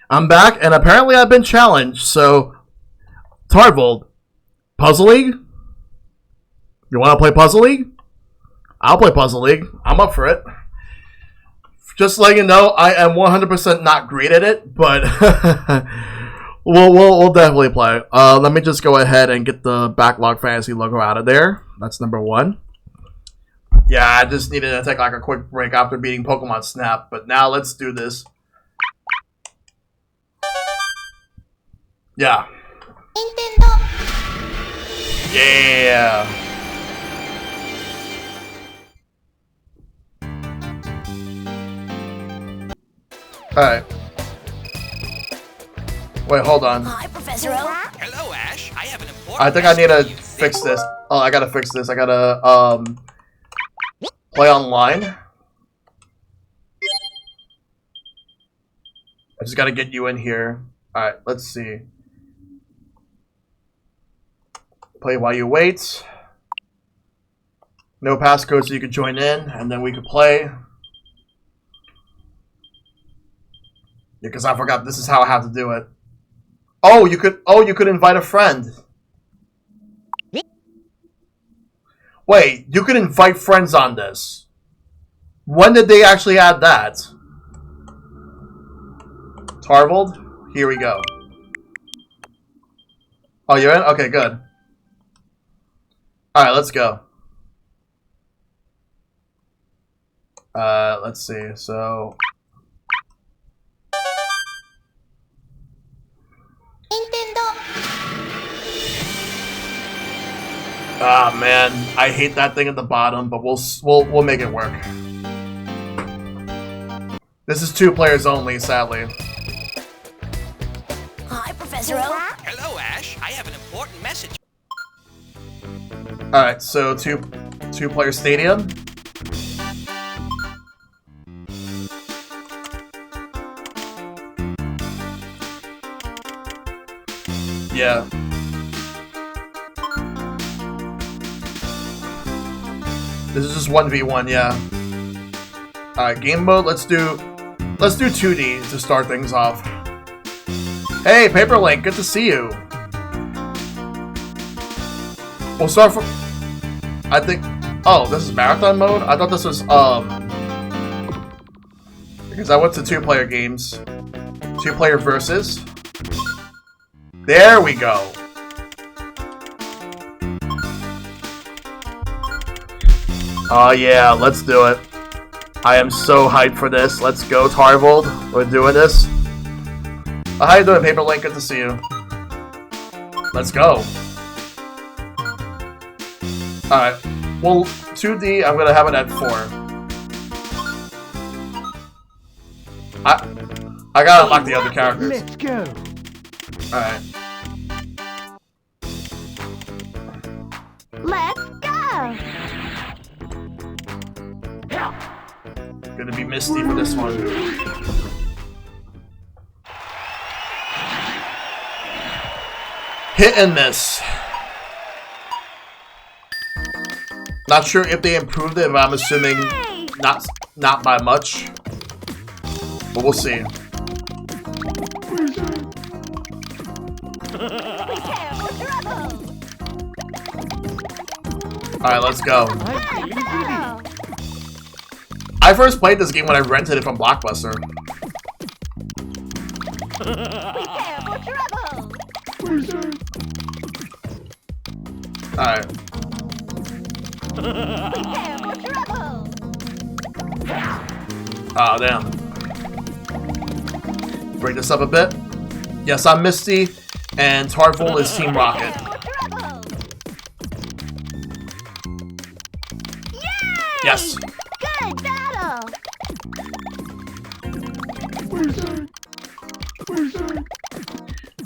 I'm back, and apparently I've been challenged, so... Tarvold, Puzzle League? You want to play Puzzle League? I'll play Puzzle League. I'm up for it. Just letting you know, I am 100% not great at it, but... we'll definitely play. Let me just go ahead and get the Backlog Fantasy logo out of there. That's number 1. Yeah, I just needed to take like a quick break after beating Pokemon Snap, but now let's do this. Yeah. Nintendo. Yeah. Alright. Wait, hold on. Hi, Professor Oak. Hello, Ash. I have an important I think I need to fix this. Oh, I gotta fix this. I gotta, play online. I just gotta get you in here. Alright, let's see. Play while you wait. No passcode so you can join in, and then we could play. Yeah, because I forgot this is how I have to do it. Oh, you could invite a friend. Wait, you could invite friends on this. When did they actually add that? Tarvold? Here we go. Oh, you're in? Okay, good. Alright, let's go. Let's see, so... Nintendo. Ah, man. I hate that thing at the bottom, but we'll make it work. This is 2 players only, sadly. Hi, Professor Oak. Hello, Ash. I have an important message. Alright, so two-player stadium. Yeah. This is just 1v1, yeah. Alright, game mode, let's do 2D to start things off. Hey, Paperlink, good to see you. We'll start from... I think... Oh, this is marathon mode? I thought this was, because I went to 2-player games. 2-player versus. There we go. Oh yeah, let's do it. I am so hyped for this. Let's go, Tarvold. We're doing this. How you doing, Paperlink? Good to see you. Let's go. Alright. Well, 2D, I'm gonna have it at 4. I gotta unlock the other characters. Let's go. Alright. Let's go. Gonna be Misty for this one. Hit and miss. Not sure if they improved it, but I'm assuming not by much. But we'll see. Alright, let's go. I first played this game when I rented it from Blockbuster. Alright. Oh, damn. Break this up a bit. Yes, I'm Misty, and Tarful is Team Rocket. Yes. Good battle.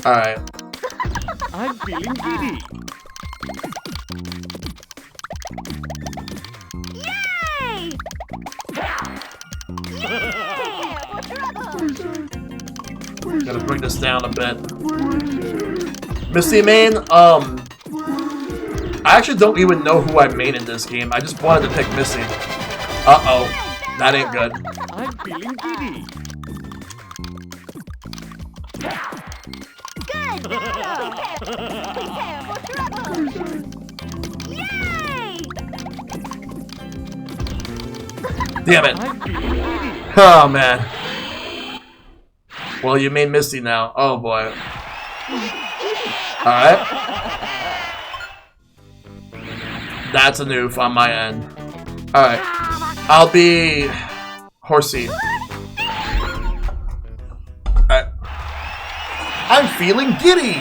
Alright. I'm feeling giddy. Yay! Gotta bring this down a bit. Misty main, I actually don't even know who I main in this game. I just wanted to pick Misty. Uh-oh. That ain't good. I'm feeling giddy. Good battle. Prepare for trouble. Yay! Damn it. I'm feeling giddy. Oh, man. Well, you made Misty now. Oh, boy. Alright. That's a noof on my end. Alright. I'll be... Horsey. Alright. I'm feeling giddy!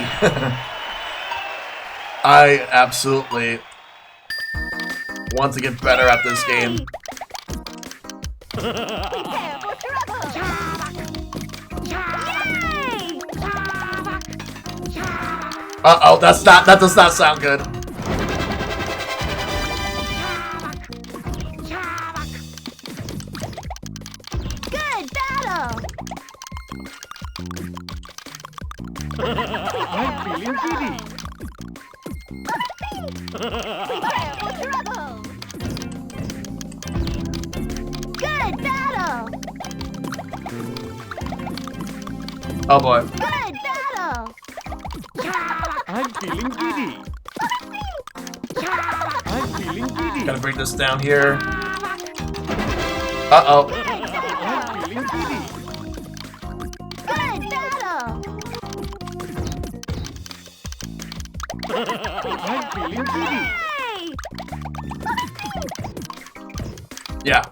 I absolutely want to get better at this game. Prepare for trouble. Yay! Uh-oh, that does not sound good. Good battle. I'm feeling giddy. Prepare for trouble. Good battle. Oh boy. Good battle. I'm feeling giddy. I'm feeling giddy. Gotta bring this down here. Uh-oh. I'm feeling giddy. Good battle. I'm feeling giddy. Yay! Yeah.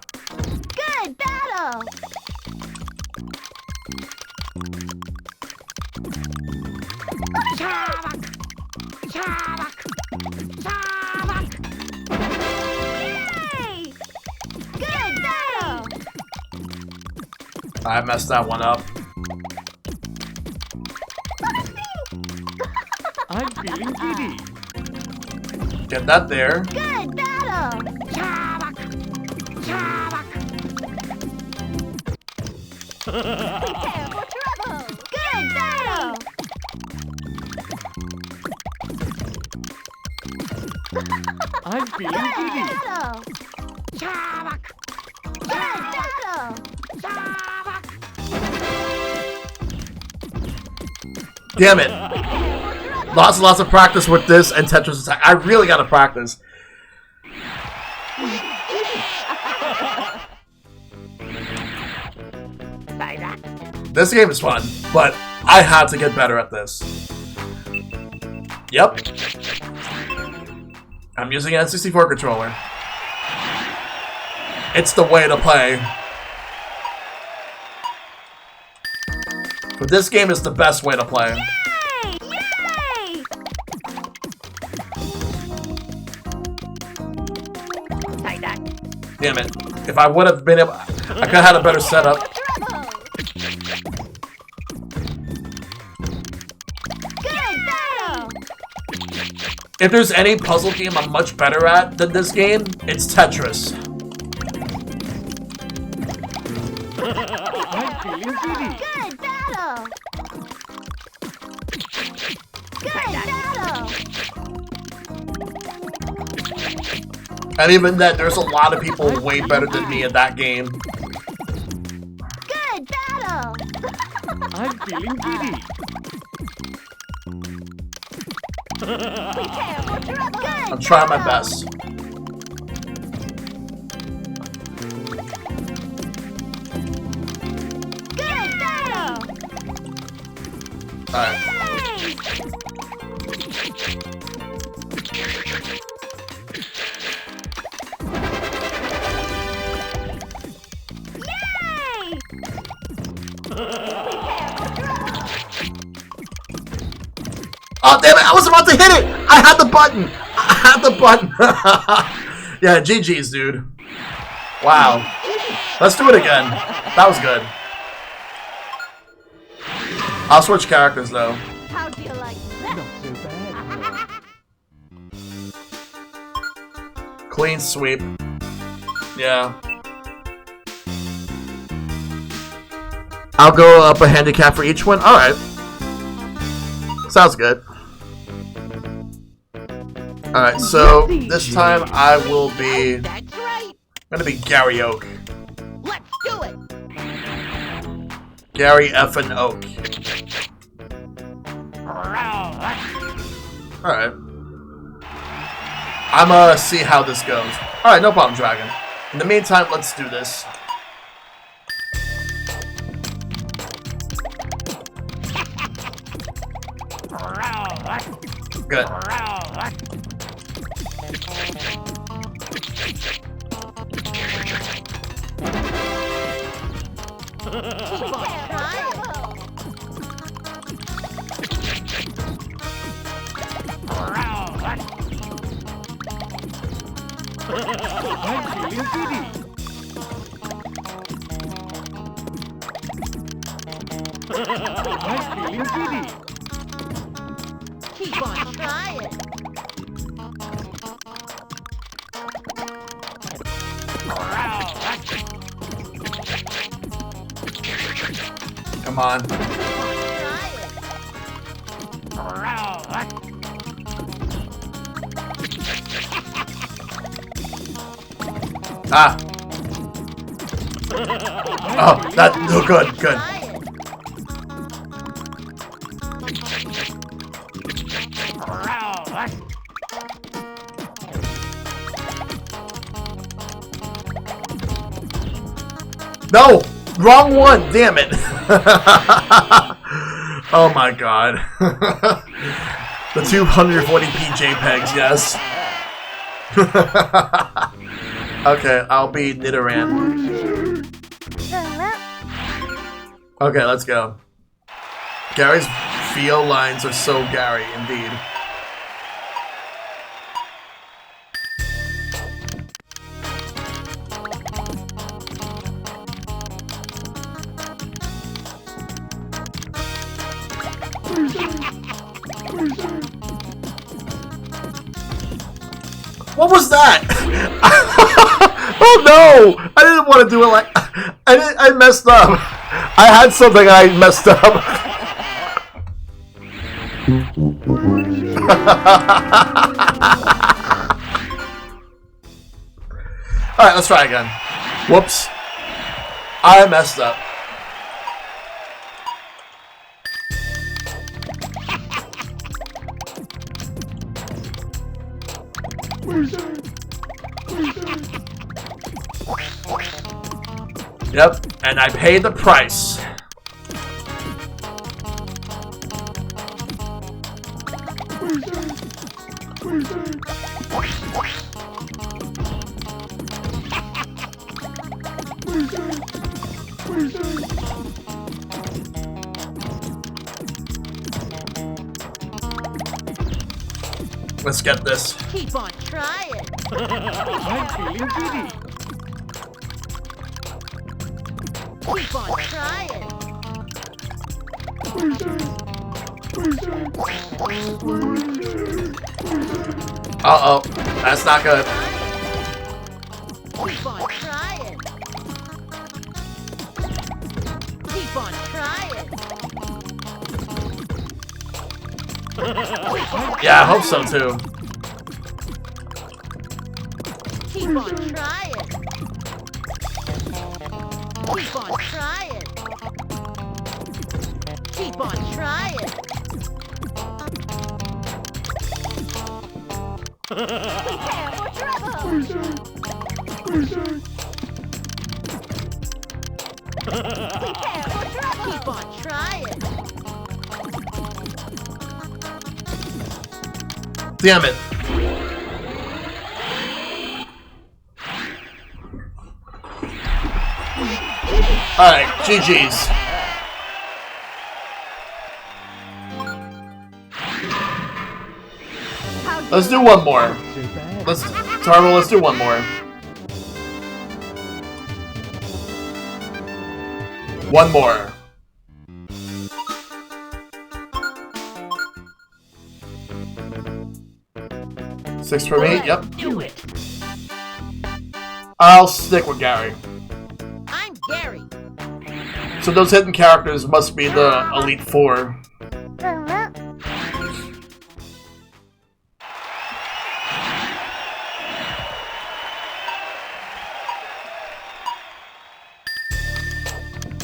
Good battle. Yay! Good battle. I messed that one up. I'm feeling giddy. Get that there. Good battle. Prepare for trouble. Good battle. I'm feeling Good giddy. battle. Good battle. Damn it. Lots and lots of practice with this and Tetris Attack. I really gotta practice. This game is fun, but I had to get better at this. Yep. I'm using an N64 controller. It's the way to play. But this game is the best way to play. Yay! Yay! Damn it. If I would have been able... I could have had a better setup. Trouble. Good battle. If there's any puzzle game I'm much better at than this game, it's Tetris. I'm feeling giddy. Good battle. Good battle. And even then, there's a lot of people way better than me at that game. Good battle! I'm feeling giddy. Prepare for trouble! Good I'm trying my battle. best. Good battle! Alright. Yay! Prepare for trouble! Oh, damn it! I was about to hit it! I had the button! I had the button! Yeah, GG's, dude. Wow. Let's do it again. That was good. I'll switch characters, though. How do you like that? Not so bad. Clean sweep. Yeah. I'll go up a handicap for each one. Alright. Sounds good. Alright, so this time I will be... That's right! I'm gonna be Gary Oak. Let's do it! Gary effing Oak. Alright. I'm gonna see how this goes. Alright, no problem, Dragon. In the meantime, let's do this. Good. Keep on trying! I'm feeling giddy. I'm feeling giddy. Keep on trying! Come on. Keep on trying! Ah. Oh, that. Oh, good, good. Try it. No! Wrong one! Damn it! Oh my god. The 240p JPEGs, yes. Okay, I'll be Nidoran. Okay, let's go. Gary's feel lines are so Gary, indeed. What was that? Oh no! I didn't want to do it like I messed up. I had something I messed up. Alright, let's try again. Whoops. I messed up. Yep, and I paid the price. Let's get this. Keep on trying! I'm feeling giddy. Keep on trying! Uh-oh. That's not good. Keep on trying! Keep on trying! Yeah, I hope so too. Keep on trying. Keep on trying. Keep on trying. Prepare for trouble. Prepare for trouble. Keep on trying. Damn it. Alright, GG's. Let's do one more. Let's do one more. One more. Six for me, yep. Do it. I'll stick with Gary. I'm Gary. So those hidden characters must be the Elite Four.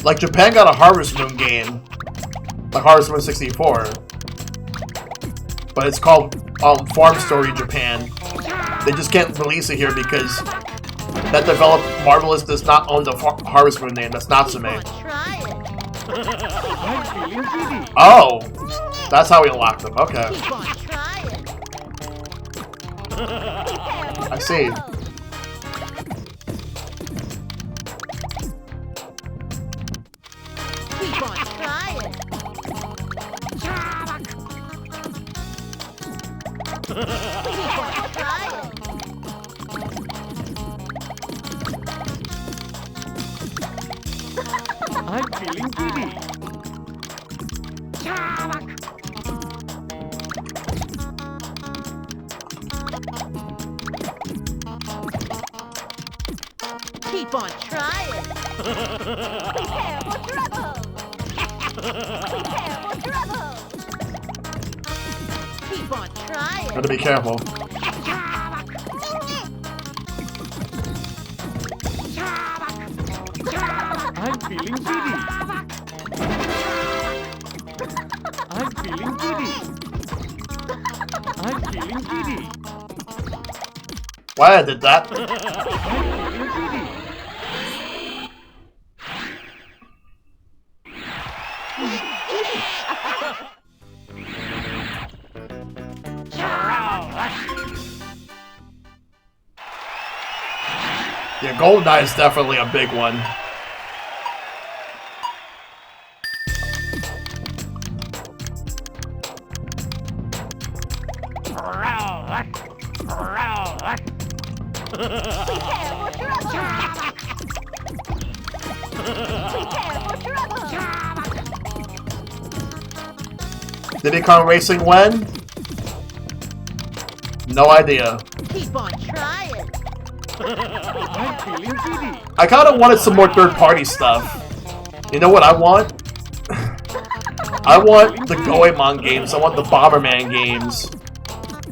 Like, Japan got a Harvest Moon game. Like Harvest Moon 64. But it's called Farm Story Japan. They just can't release it here because that developed Marvelous does not own the Harvest Moon name. That's Natsume. Try it. I'm feeling giddy. Oh! That's how we unlocked them. Okay. Keep on trying. I see. Keep on trying. Keep on trying. I'm feeling giddy. Keep on trying. Prepare for trouble. Prepare for trouble. Keep on trying. Gotta be careful. I'm feeling giddy. I'm feeling giddy. I'm feeling giddy. Why I did that? I'm feeling giddy. Yeah, GoldenEye is definitely a big one. Prepare for trouble. Prepare for trouble. Diddy Kong Racing when? No idea. Keep on trying. I'm feeling giddy. I kind of wanted some more third-party stuff. You know what I want? I want the Goemon games. I want the Bomberman games.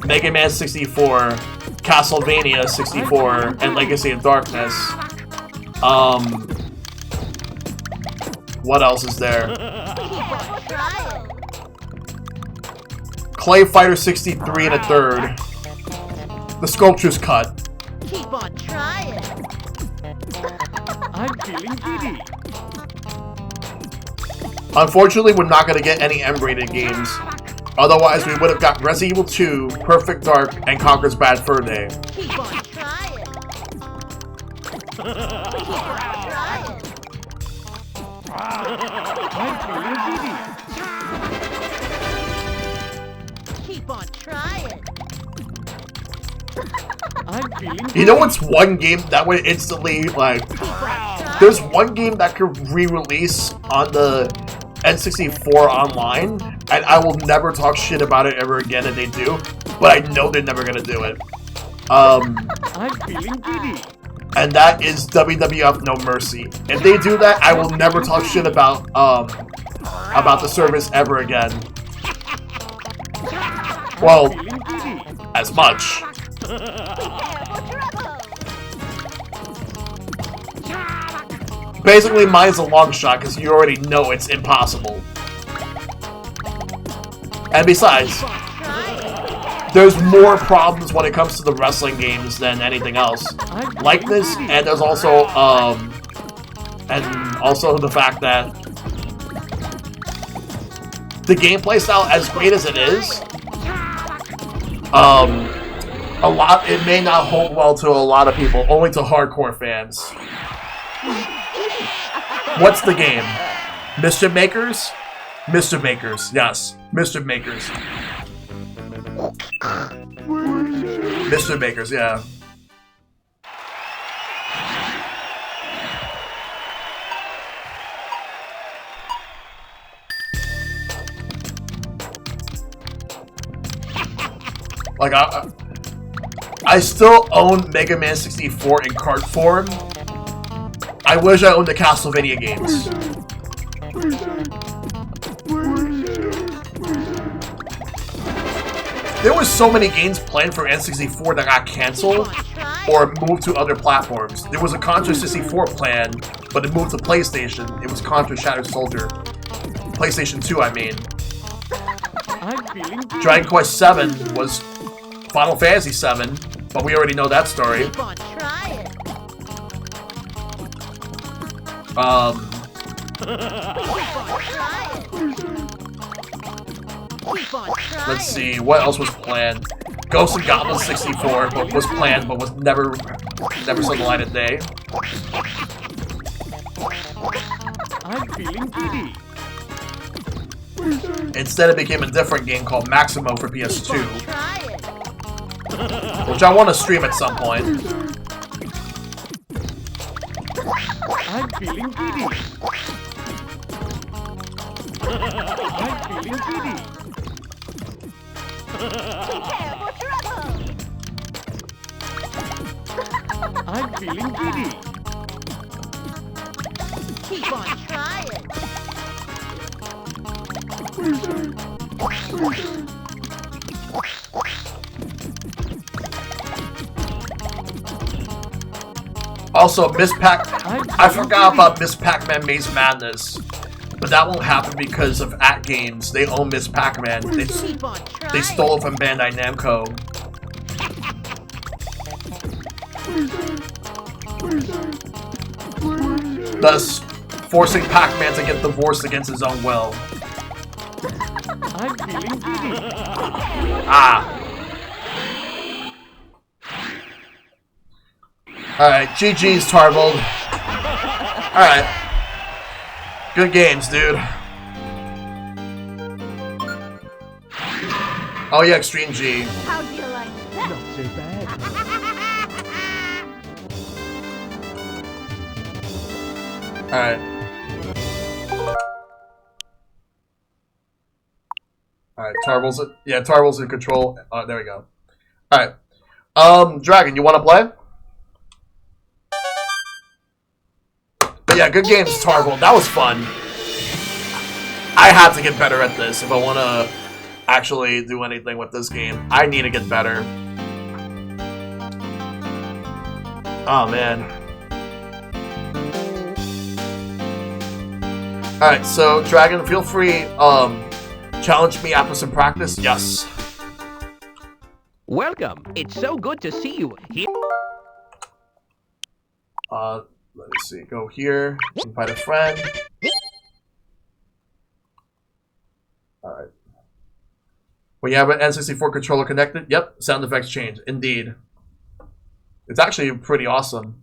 Mega Man 64, Castlevania 64, and Legacy of Darkness. What else is there? Keep on trying. Clay Fighter 63 and a third. The Sculpture's Cut. Keep on trying. I'm feeling giddy. Unfortunately, we're not going to get any M-rated games. Otherwise, we would have got Resident Evil 2, Perfect Dark, and Conker's Bad Fur Day. Keep on trying. Keep on trying. I'm feeling giddy. Keep on trying. I'm feeling You know what's one game that would instantly, like... Keep on trying. There's one game that could re-release on the N64 online, and I will never talk shit about it ever again if they do, but I know they're never gonna do it. I'm feeling giddy. And that is WWF No Mercy. If they do that, I will never talk shit about the service ever again. Well, Feeling giddy. as much. Prepare for trouble. Basically, mine's a long shot because you already know it's impossible. And besides, there's more problems when it comes to the wrestling games than anything else. Like this, and there's also, the fact that the gameplay style, as great as it is, it may not hold well to a lot of people, only to hardcore fans. What's the game? Mischief Makers? Mischief Makers, yes. Mischief Makers. Mischief Makers, yeah. Like, I still own Mega Man 64 in card form. I wish I owned the Castlevania games. There was so many games planned for N64 that got canceled or moved to other platforms. There was a Contra 64 plan, but it moved to PlayStation. It was Contra Shattered Soldier. PlayStation 2, I mean. Dragon Quest 7 was Final Fantasy 7, but we already know that story. Let's see, what else was planned? Ghosts and Goblins 64 was planned, but was never saw the light of day. I'm feeling giddy. Instead, it became a different game called Maximo for PS2, which I want to stream at some point. I'm feeling giddy. I'm feeling giddy. Prepare for trouble! I'm feeling giddy. Keep on trying! Also, I forgot about Miss Pac-Man Maze Madness, but that won't happen because of At Games. They own Miss Pac-Man. They stole it from Bandai Namco. Thus, forcing Pac-Man to get divorced against his own will. I'm feeling giddy. Ah. Alright, GG's, Tarbold. Alright. Good games, dude. Oh yeah, Extreme G. How do you like that? Not so bad. Alright. Alright, Tarbold's in control. There we go. Alright. Dragon, you wanna play? But yeah, good games, Tarbold. That was fun. I have to get better at this if I want to actually do anything with this game. I need to get better. Oh, man. Alright, so, Dragon, feel free, challenge me after some practice. Yes. Welcome. It's so good to see you here. Let me see. Go here. Invite a friend. Alright. When you have an N64 controller connected, yep, sound effects change. Indeed. It's actually pretty awesome.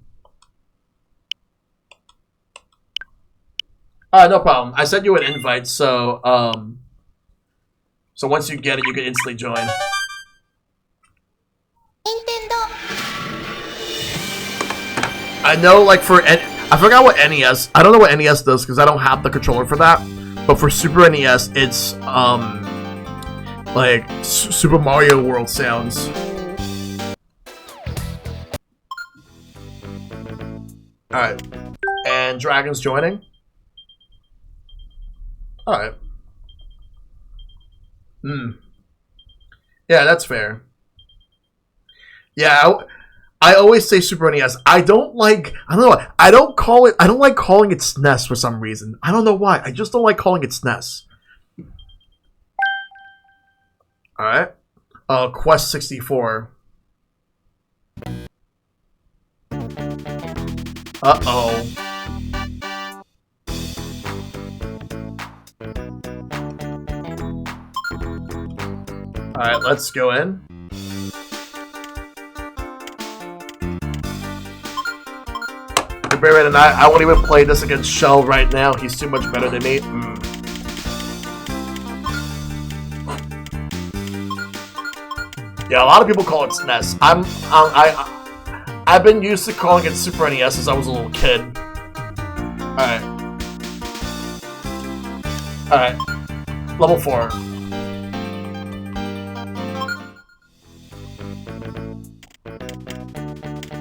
No problem. I sent you an invite, so once you get it, you can instantly join. I know, like, I forgot what NES, I don't know what NES does, because I don't have the controller for that, but for Super NES, it's, like, Super Mario World sounds. Alright. And Dragon's joining? Alright. Yeah, that's fair. Yeah, I always say Super NES. I don't like I don't like calling it SNES for some reason. I don't know why. I just don't like calling it SNES. Alright. Quest 64. Uh-oh. Alright, let's go in. And I won't even play this against Shell right now. He's too much better than me. Yeah, a lot of people call it SNES. I've been used to calling it Super NES since I was a little kid. Alright. Alright. Level 4.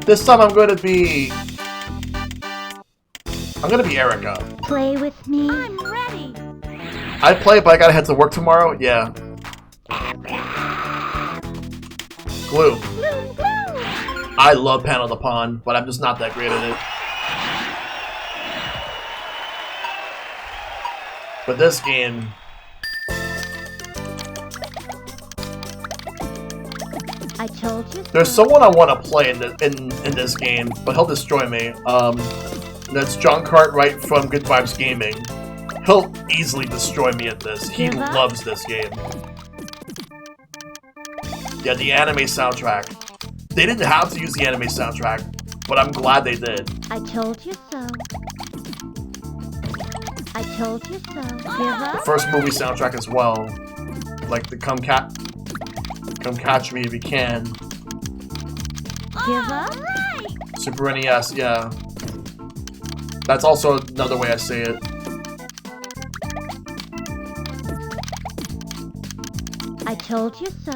This time I'm going to be Erica. Play with me. I'm ready. I'd play, but I gotta head to work tomorrow. Yeah. Glue. Gloom, gloom. I love Panel the Pond, but I'm just not that great at it. But this game... I told you. There's someone I want to play in this game, but he'll destroy me. That's John Cartwright from Good Vibes Gaming. He'll easily destroy me at this. He loves this game. Yeah, the anime soundtrack. They didn't have to use the anime soundtrack, but I'm glad they did. I told you so. I told you so. Give up. The first movie soundtrack as well. Like the Come Catch Me If You Can. Give up. Super NES, yeah. That's also another way I say it. I told you so.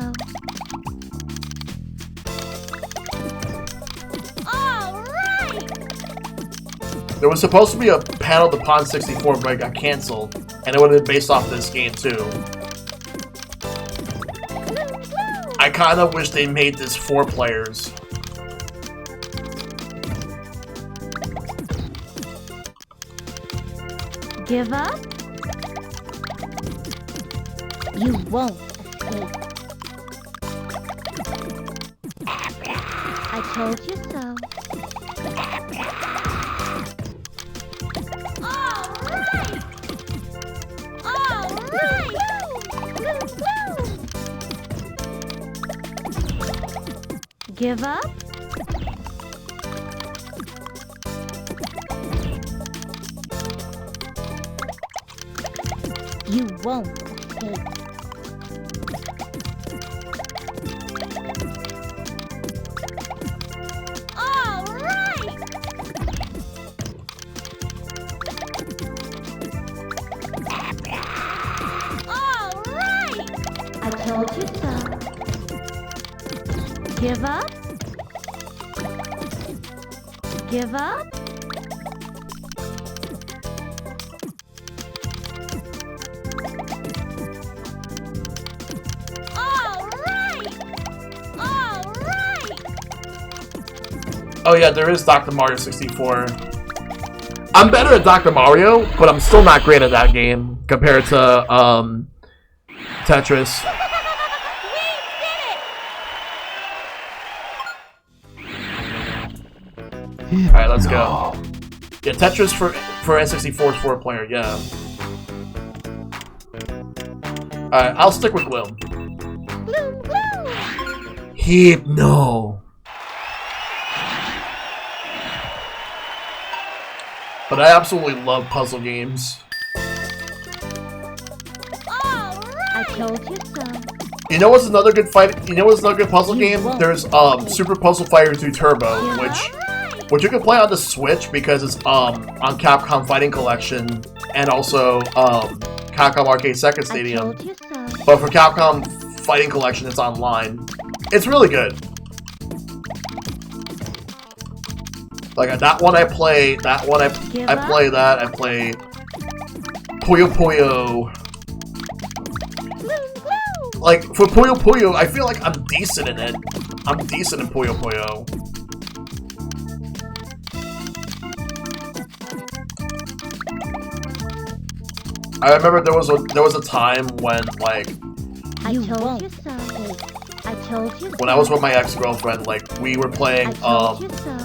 Alright! There was supposed to be a Panel the Pond 64, but it got canceled. And it would have been based off this game too. I kind of wish they made this 4 players. Give up? You won't escape. I told you so. Alright! Alright! Give up? You won't escape. All right. All right. I told you so. Give up? Give up? Oh yeah, there is Dr. Mario 64. I'm better at Dr. Mario, but I'm still not great at that game compared to Tetris. Alright, let's go. Yeah, Tetris for N64 is 4-player, yeah. Alright, I'll stick with Gloom. No. But I absolutely love puzzle games. I told you so. You know what's another good fight? You know what's another good puzzle game? There's Super Puzzle Fighter 2 Turbo, which you can play on the Switch because it's on Capcom Fighting Collection and also Capcom Arcade Second Stadium. But for Capcom Fighting Collection, it's online. It's really good. Like that one I play, that one I play that, I play Puyo Puyo. Like for Puyo Puyo, I feel like I'm decent in it. I'm decent in Puyo Puyo. I remember there was a time when like I told you so. I told you so. when I was with my ex-girlfriend, like we were playing I told you so.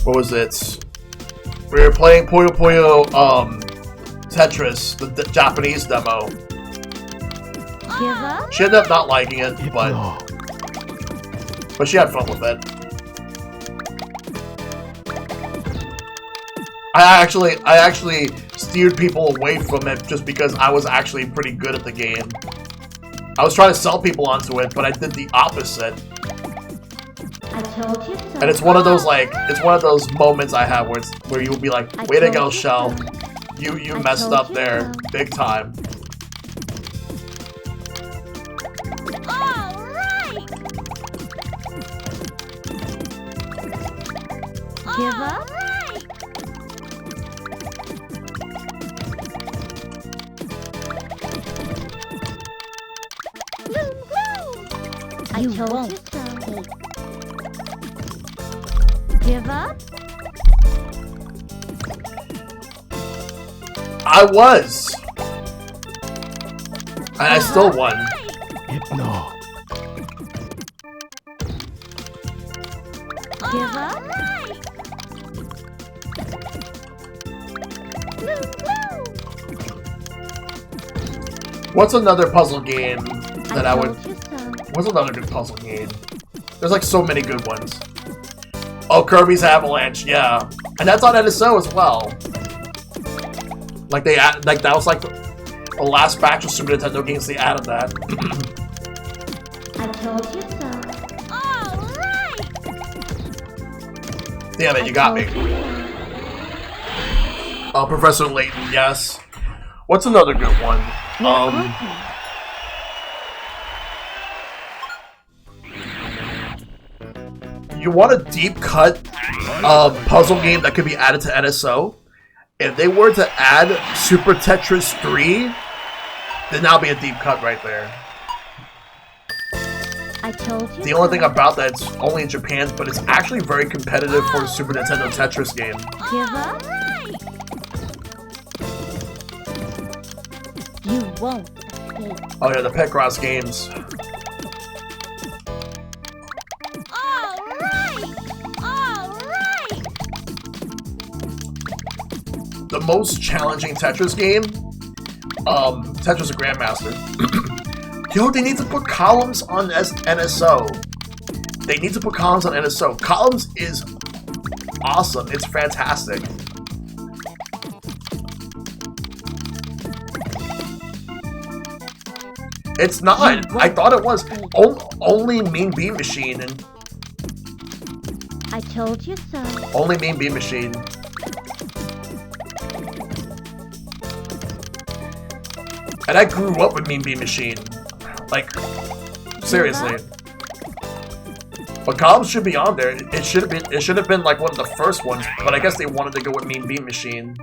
what was it? We were playing Puyo Puyo Tetris, the Japanese demo. Give up? She ended up not liking it, but she had fun with it. I actually steered people away from it just because I was actually pretty good at the game. I was trying to sell people onto it, but I did the opposite. I told you so. And it's one of those moments I have where you'll be like, way to go, Shell. You messed up there, big time. All right. Give up? I told you so. Give up? I was! And I still won. Hypno. Give up? What's another puzzle game that I would... told you so. What's another good puzzle game? There's like so many good ones. Oh, Kirby's Avalanche, yeah. And that's on NSO as well. Like that was like the last batch of Super Nintendo games they added that. I told you so. All right. Damn it, you got me. Oh, Professor Layton, yes. What's another good one? You want a deep cut puzzle game that could be added to NSO? If they were to add Super Tetris 3, then that'll be a deep cut right there. I told you. The only thing about that, it's only in Japan, but it's actually very competitive for a Super Nintendo Tetris game. Give up? You won't escape. Oh yeah, the Picross games. The most challenging Tetris game, Tetris Grandmaster. Yo, they need to put columns on NSO. They need to put columns on NSO. Columns is awesome. It's fantastic. It's not. I thought it was only Mean Bean Machine and. I told you so. Only Mean Bean Machine. And I grew up with Mean Bean Machine. Like, seriously. But columns should be on there. It should have been like one of the first ones, but I guess they wanted to go with Mean Bean Machine.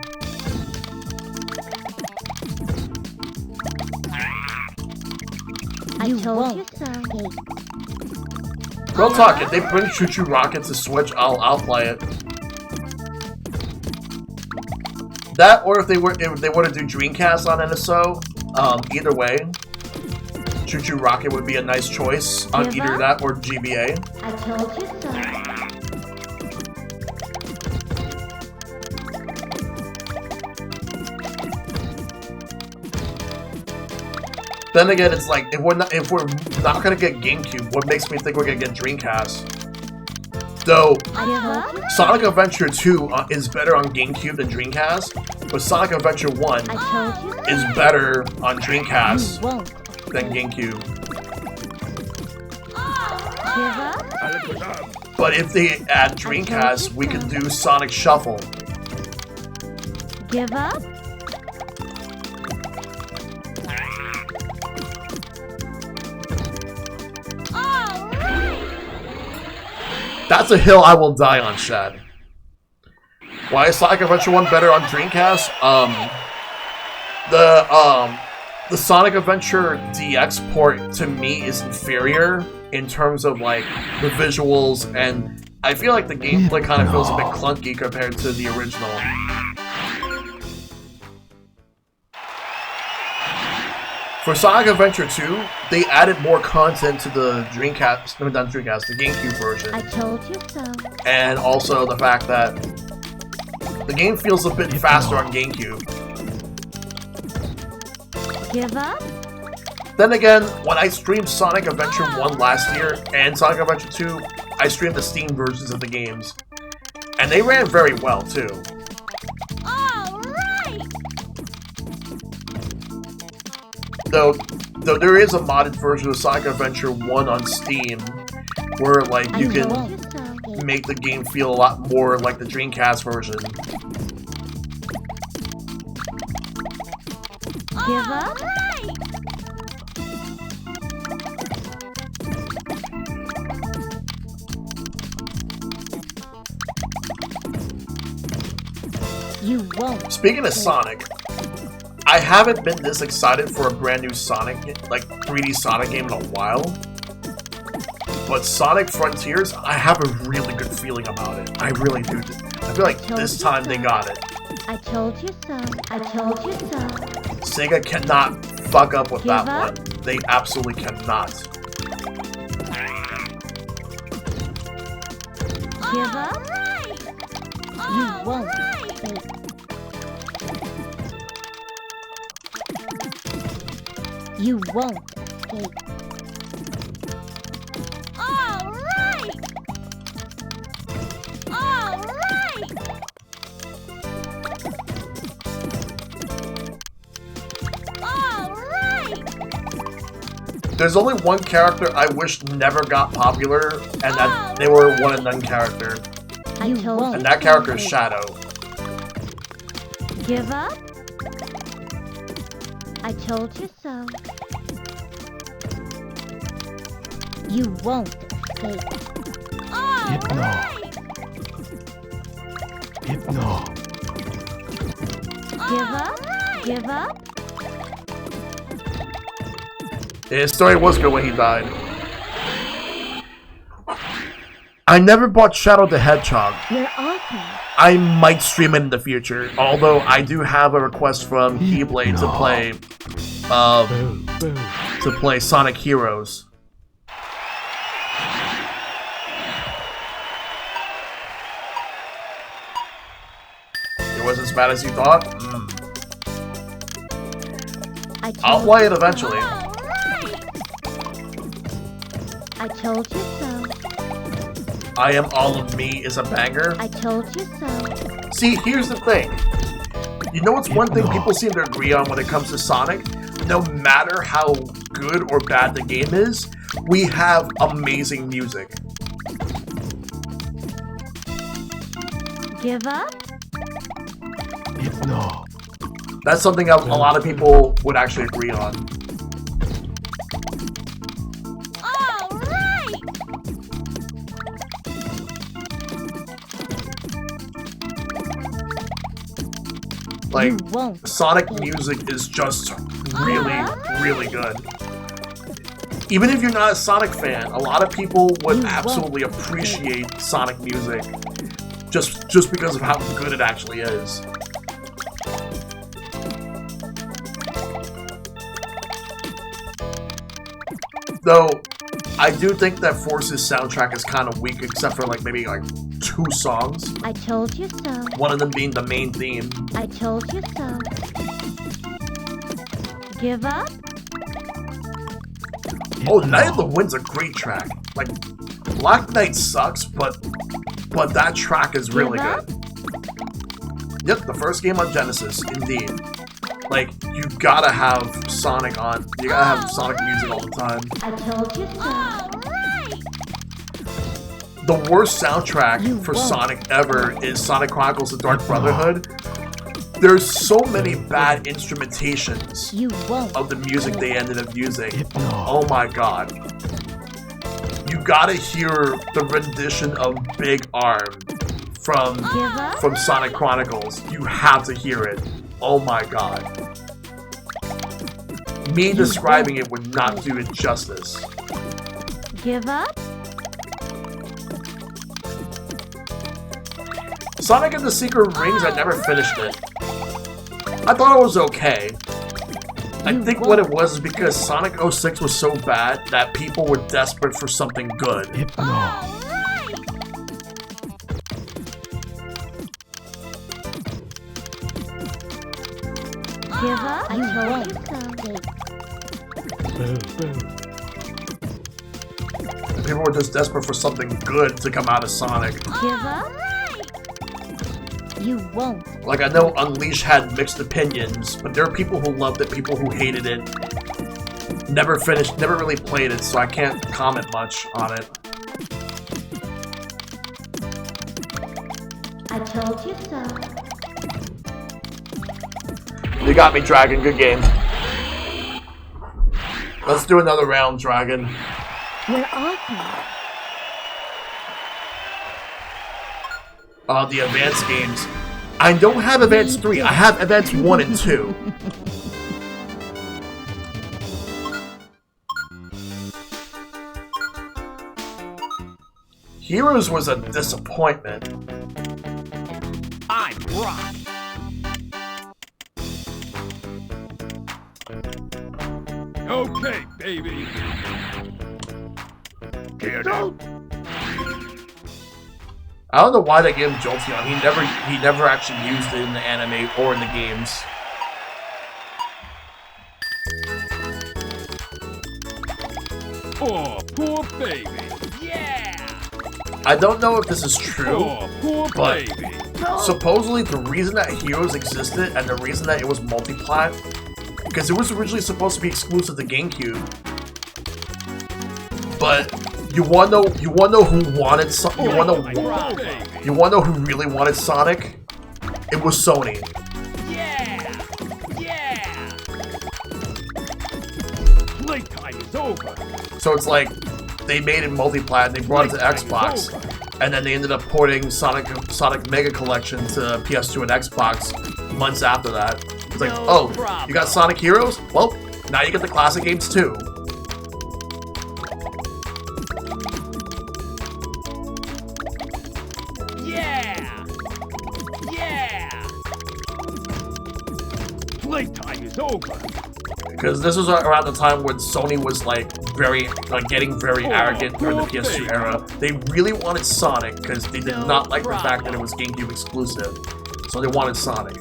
I told you so. Real talk, if they bring Choo Choo Rocket to Switch, I'll play it. That, or if they were to do Dreamcast on NSO, either way, Choo Choo Rocket would be a nice choice on either that or GBA. I told you so. Then again, it's like if we're not gonna get GameCube, what makes me think we're gonna get Dreamcast? Though Sonic Adventure 2 is better on GameCube than Dreamcast, but Sonic Adventure 1 is better on Dreamcast than GameCube. But if they add Dreamcast, we could do Sonic Shuffle. Give up? That's a hill I will die on, Shad. Why is Sonic Adventure 1 better on Dreamcast? The Sonic Adventure DX port to me is inferior in terms of like the visuals, and I feel like the gameplay kind of feels a bit clunky compared to the original. For Sonic Adventure 2, they added more content to the Dreamcast, no, not Dreamcast, the GameCube version. I told you so. And also the fact that the game feels a bit faster on GameCube. Give up? Then again, when I streamed Sonic Adventure 1 last year and Sonic Adventure 2, I streamed the Steam versions of the games. And they ran very well, too. All right. Though there is a modded version of Sonic Adventure 1 on Steam, where, like, you can make the game feel a lot more like the Dreamcast version. Give up? You won't. Speaking of Sonic, I haven't been this excited for a brand new Sonic, like 3D Sonic game in a while. But Sonic Frontiers, I have a really good feeling about it. I really do. I feel like this time they got it. I told you so. I told you so. Sega cannot fuck up with that Give up? one. They absolutely cannot. Give up? You won't. You won't. All right. All right. All right. There's only one character I wish never got popular, and that they were one and done character. I told you. And that character is Shadow. Give up? I told you so. You won't escape. Hypno. Hypno. Give up? Give up? His story was good when he died. I never bought Shadow the Hedgehog. You're awesome. I might stream it in the future, although I do have a request from Keyblade to play Sonic Heroes. It was as bad as you thought? I'll play it eventually. I told you so. I Am All of Me is a banger. I told you so. See, here's the thing. You know what's one thing people seem to agree on when it comes to Sonic? No matter how good or bad the game is, we have amazing music. Give up? Hypno. That's something a lot of people would actually agree on. All right. Like, You won't. Sonic music is just really, really good. Even if you're not a Sonic fan, a lot of people would absolutely appreciate Sonic music just because of how good it actually is. Though, I do think that Force's soundtrack is kind of weak, except for like maybe like 2 songs. I told you so. One of them being the main theme. I told you so. Give up? Oh, Night of the Wind's a great track. Like, Black Knight sucks, but that track is really good. Yep, the first game on Genesis, indeed. Like, you gotta have Sonic on. You gotta have Sonic music all the time. I told you so. The worst soundtrack for Sonic ever is Sonic Chronicles: The Dark Brotherhood. There's so many bad instrumentations You won't. of the music they ended up using. Oh my god. You gotta hear the rendition of Big Arm from Sonic Chronicles. You have to hear it. Oh my god. Me describing it would not do it justice. Give up? Sonic and the Secret Rings, I never finished it. I thought it was okay. I think what it was is because Sonic 06 was so bad that people were desperate for something good. Hypno. Alright! Give up? I told you so. Boo, boo. People were just desperate for something good to come out of Sonic. Give up? You won't. Like, I know Unleash had mixed opinions, but there are people who loved it, people who hated it. Never finished, never really played it, so I can't comment much on it. I told you so. You got me, Dragon. Good game. Let's do another round, Dragon. We're awesome. The advanced games. I don't have Advanced 3. I have Advanced 1 and 2. Heroes was a disappointment. I'm Brock. Okay, baby. I don't know why they gave him Jolteon. He never actually used it in the anime or in the games. Oh, poor baby. Yeah! I don't know if this is true, Oh, poor but baby. supposedly the reason that Heroes existed and the reason that it was multi-plat, because it was originally supposed to be exclusive to GameCube. But you wanna know who wanted you wanna know who really wanted Sonic? It was Sony. Yeah! Yeah! Playtime is over. So it's like they made it multi-plat and they brought it to Xbox, and then they ended up porting Sonic Mega Collection to PS2 and Xbox months after that. It's like, oh, you got Sonic Heroes? Well, now you get the classic games too. Yeah! Yeah! Playtime is over. Because this was around the time when Sony was getting very arrogant during the PS2 era. They really wanted Sonic because they did not like the fact that it was GameCube exclusive. So they wanted Sonic.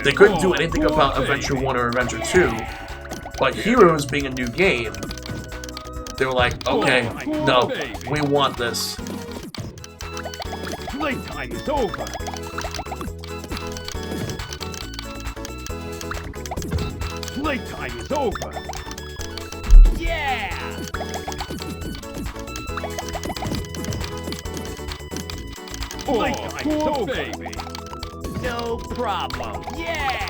They couldn't do anything about Adventure 1 or Adventure 2, but Heroes being a new game, they were like, okay, no, we want this. Playtime is over. Playtime is over. Yeah! Oh, poor baby. No problem. Yeah!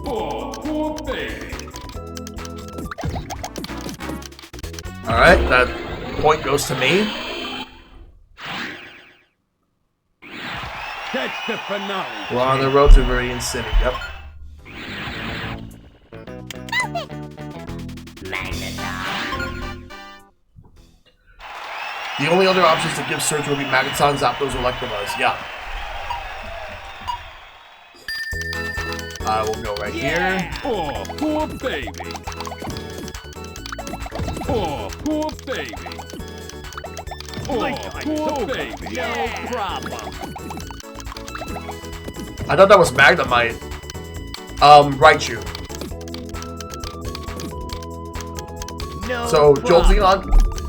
Oh, poor baby. Alright, that point goes to me. Catch the finale. We're on the road to Viridian City, yep. The only other options to give Surge would be Magaton, Zapdos, or Electabuzz, yeah. I will go right here. Oh, poor baby. Oh, poor baby. Oh, poor baby. No problem. I thought that was Magnemite. Raichu. No So, problem. Jolteon,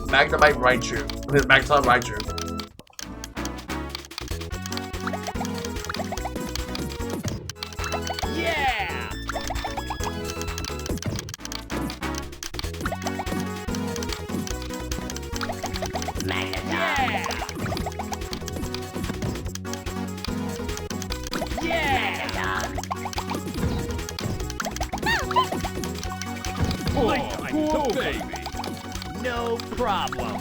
Magnemite, Raichu. Magneton, Raichu. Yeah! Yeah! Yeah! Oh, poor baby. No problem.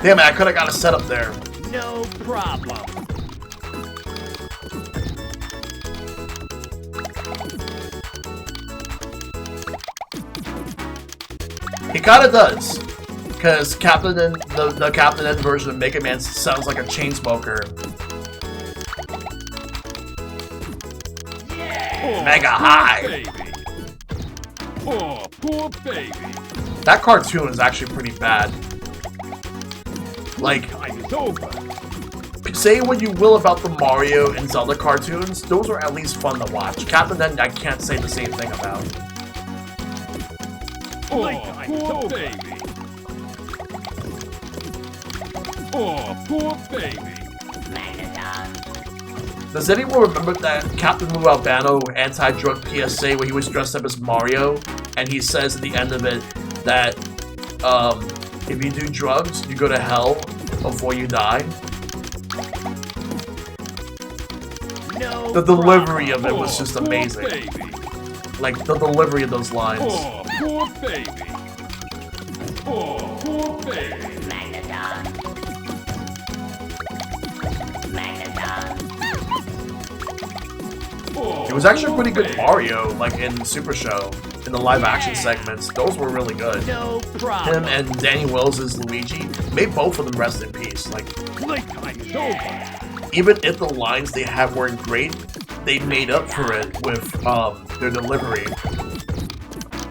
Damn it, I could have got a setup there. No problem. He kind of does. Because Captain N, the Captain N version of Mega Man sounds like a chain smoker. Oh, Mega poor high. baby. Oh, poor baby. That cartoon is actually pretty bad. Like, Time is over. say what you will about the Mario and Zelda cartoons, those are at least fun to watch. Captain N, I can't say the same thing about. Oh, poor baby. Oh, poor baby. Does anyone remember that Captain Lou Albano anti-drug PSA where he was dressed up as Mario, and he says at the end of it that if you do drugs, you go to hell before you die? No The delivery of it was Oh, just poor amazing. baby. Like, the delivery of those lines. Oh, poor baby. Oh, poor baby. Oh, It was actually a poor pretty good baby. Mario, like in Super Show, in the live-action segments. Those were really good. No Him problem. and Danny Wells as Luigi, may both of them rest in peace. Like, Playtime is over. even if the lines they had weren't great, they made up for it with their delivery.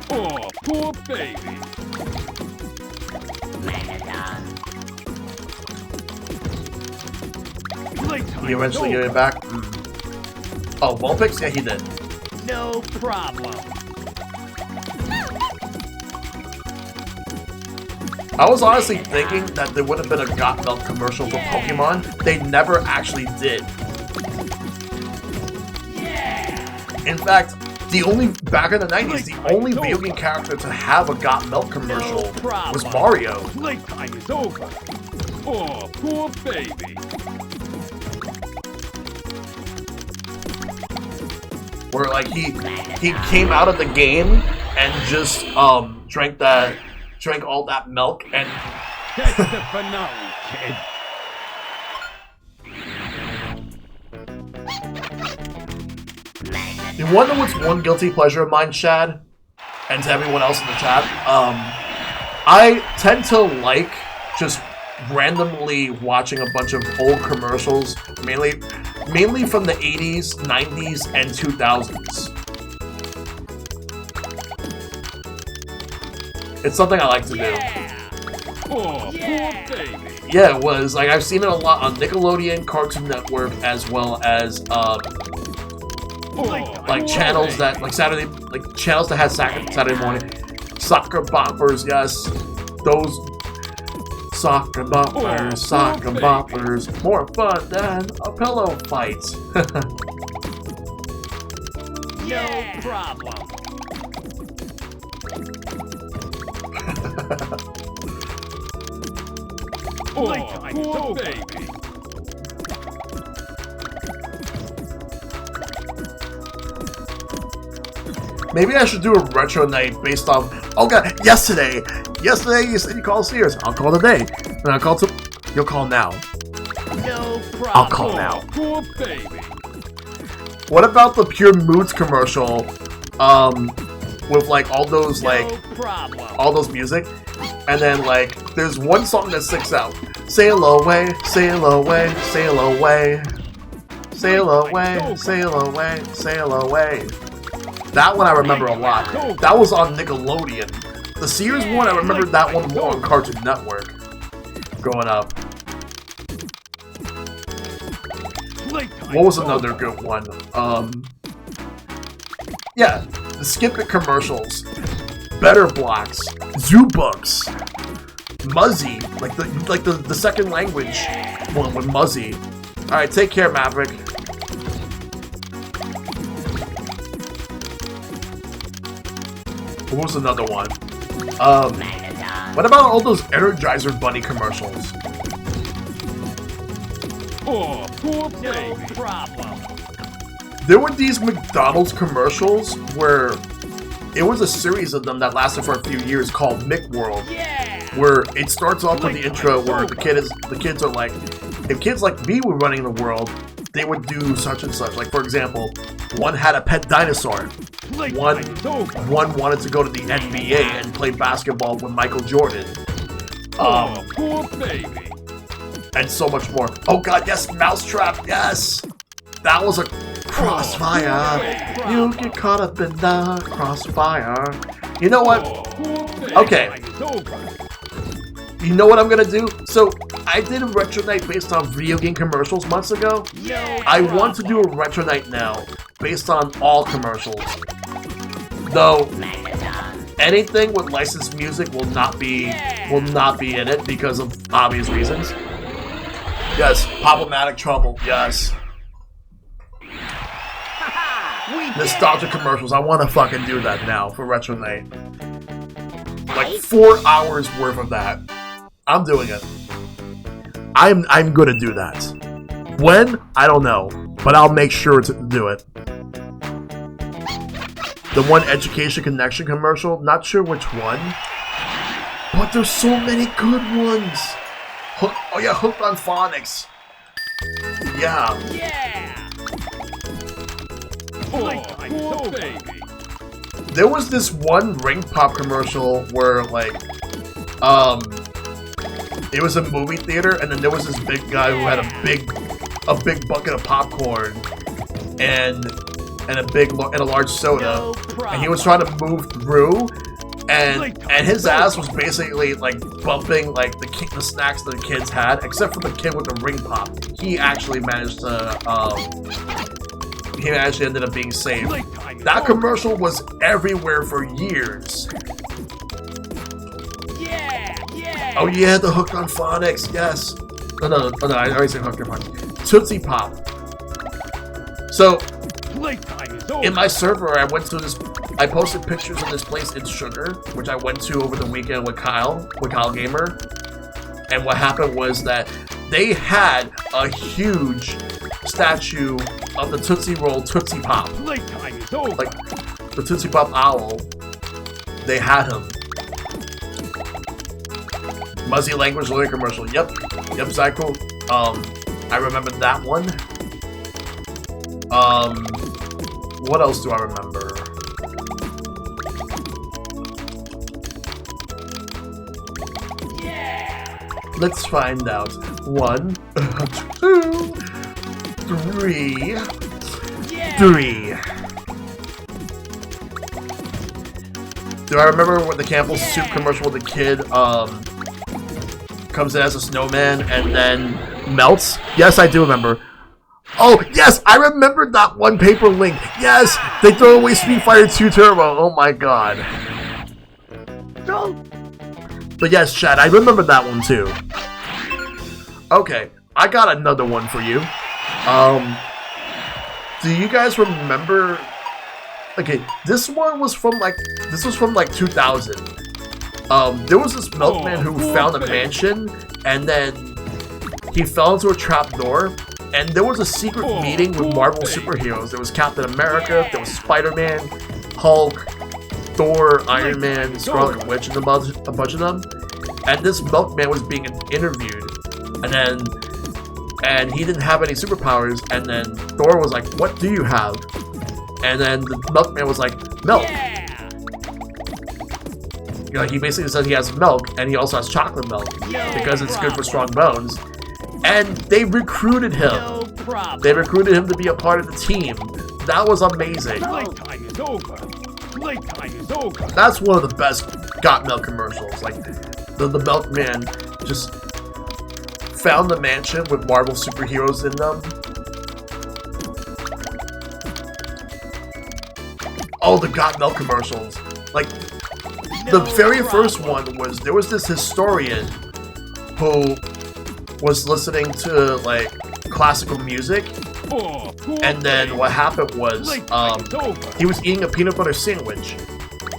Oh, poor baby. Playtime He eventually is gave over. it back. Oh, Vulpix? Yeah, he did. No problem. I was honestly thinking that there would have been a Got Milk commercial for Pokemon. They never actually did. In fact, back in the 90s, the only video game character to have a Got Milk commercial was Mario. Playtime is over. Oh, poor baby. Where like he came out of the game and just drank all that milk and That's the finale, kid. you wonder what's one guilty pleasure of mine, Shad, and to everyone else in the chat. I tend to like just randomly watching a bunch of old commercials, mainly from the 80s, 90s, and 2000s. It's something I like to do. Oh, poor baby. Yeah, it was. Like, I've seen it a lot on Nickelodeon, Cartoon Network, as well as, Oh, like, poor channels that, baby. like, channels that had Saturday morning. Soccer boppers, yes. Those soccer boppers, Oh, soccer poor baby. boppers. More fun than a pillow fight. No problem. Oh, poor baby. Maybe I should do a retro night based off. Oh god, yesterday you said you called Sears. I'll call today. And I'll call you'll call now. No problem. I'll call now. Oh, poor baby. What about the Pure Moods commercial? With like all those like No problem. all those music, and then like there's one song that sticks out. Sail away, sail away, sail away, sail away, sail away, sail away. That one I remember a lot. That was on Nickelodeon. The Sears one, I remember that one more on Cartoon Network. Growing up. What was another good one? Yeah, the Skip It commercials. Better Blocks, Zoo Books, Muzzy, like the second language one with Muzzy. All right, take care, Maverick. What was another one? What about all those Energizer Bunny commercials? Oh, poor No baby. problem. There were these McDonald's commercials where it was a series of them that lasted for a few years called McWorld. Yeah. where it starts off with the intro where the kids are like, if kids like me were running the world, they would do such and such. Like, for example, one had a pet dinosaur. One wanted to go to the NBA and play basketball with Michael Jordan. Poor baby. And so much more. Oh god, yes, Mousetrap, yes! That was a crossfire. You get caught up in the crossfire. You know what? Okay. You know what I'm gonna do? So, I did a retro night based on video game commercials months ago. I want to do a retro night now based on all commercials. Though, anything with licensed music will not be in it because of obvious reasons. Yes, problematic trouble, yes. Nostalgia commercials, I want to fucking do that now for retro night. Like 4 hours worth of that. I'm doing it. I'm gonna do that. When? I don't know. But I'll make sure to do it. The one Education Connection commercial, not sure which one. But there's so many good ones. Oh yeah, Hooked on Phonics. Yeah. Poor baby. There was this one Ring Pop commercial where, like, it was a movie theater, and then there was this big guy who had a big bucket of popcorn and a large soda, and he was trying to move through, and his ass was basically like bumping like the snacks that the kids had, except for the kid with the Ring Pop. He actually managed to he actually ended up being saved. That commercial was everywhere for years. Oh yeah, the Hooked on Phonics, yes. No, I already said Hooked on Phonics. Tootsie Pop. So, in my server, I went to this. I posted pictures of this place in Sugar, which I went to over the weekend with Kyle Gamer. And what happened was that they had a huge statue of the Tootsie Roll Tootsie Pop. Like the Tootsie Pop owl. They had him. Muzzy Language Learning commercial. Yep, Zyko. I remember that one. What else do I remember? Let's find out. 1, 2, 3. 3. Do I remember what the Campbell's Soup commercial with the kid comes in as a snowman and then melts? Yes, I do remember. Oh, yes, I remembered that one Paper Link. Yes, they throw away Street Fighter 2 Turbo. Oh my god. But yes, Chad, I remember that one too. Okay, I got another one for you. Do you guys remember? Okay, this was from like 2000. There was this milkman who found a mansion, and then he fell into a trap door, and there was a secret meeting with Marvel superheroes. There was Captain America, there was Spider-Man, Hulk, Thor, Iron Man, Scarlet Witch, and a bunch of them. And this milkman was being interviewed, and he didn't have any superpowers. And then Thor was like, "What do you have?" And then the milkman was like, "Milk." Like, he basically said he has milk, and he also has chocolate milk because it's good for strong bones. And they recruited him. They recruited him to be a part of the team. That was amazing. Playtime is over. Playtime is over. That's one of the best Got Milk commercials. Like, the milkman just found the mansion with Marvel superheroes in them. Oh, the Got Milk commercials. Like, the very first one was, there was this historian who was listening to, like, classical music, and then what happened was, he was eating a peanut butter sandwich,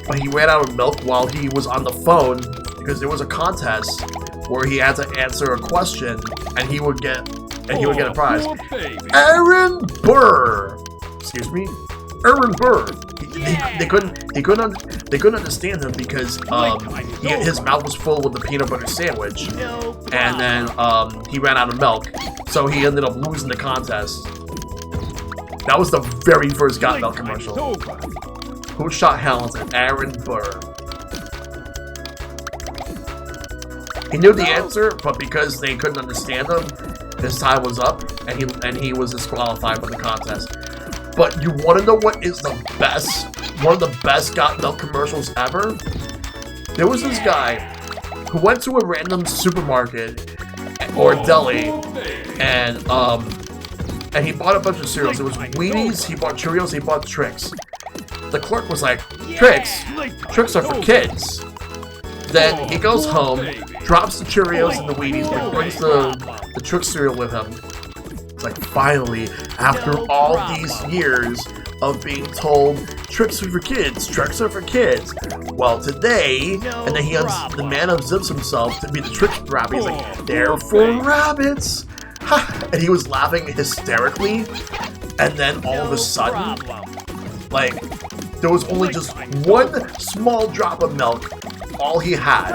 but he ran out of milk while he was on the phone, because there was a contest where he had to answer a question, and he would get a prize. Aaron Burr! Excuse me? Aaron Burr. They couldn't understand him because his mouth was full with the peanut butter sandwich, and then he ran out of milk, so he ended up losing the contest. That was the very first Got Milk commercial. Who shot Hamilton? Aaron Burr. He knew the answer, but because they couldn't understand him, his time was up, and he was disqualified from the contest. But you want to know what is the best, one of the best Got Milk commercials ever? There was this guy who went to a random supermarket or deli, and he bought a bunch of cereals. It was Wheaties, he bought Cheerios, he bought Trix. The clerk was like, Trix are for kids. Then he goes home, drops the Cheerios and the Wheaties, and brings the Trix cereal with him. It's like, finally, after all these years of being told, Trix are for kids, Trix are for kids. Well, today, and then the man unzips himself to be the Trix rabbit. He's like, they're for rabbits. And he was laughing hysterically. And then all of a sudden, like, there was only just one small drop of milk, all he had.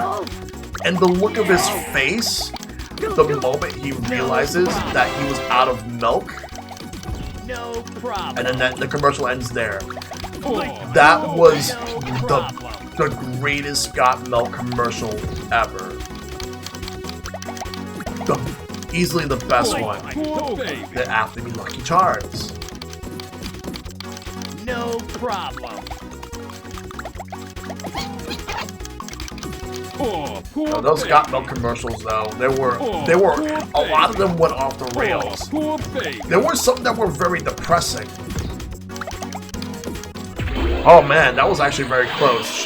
And the look of his face, the moment he realizes that he was out of milk, No problem. and then the commercial ends there. That was the greatest Got Milk commercial ever. Easily the best one. That after me Lucky Charms. No problem. Now, those Got Milk commercials, though, there were a lot of them went off the rails. There were some that were very depressing. Oh man, that was actually very close.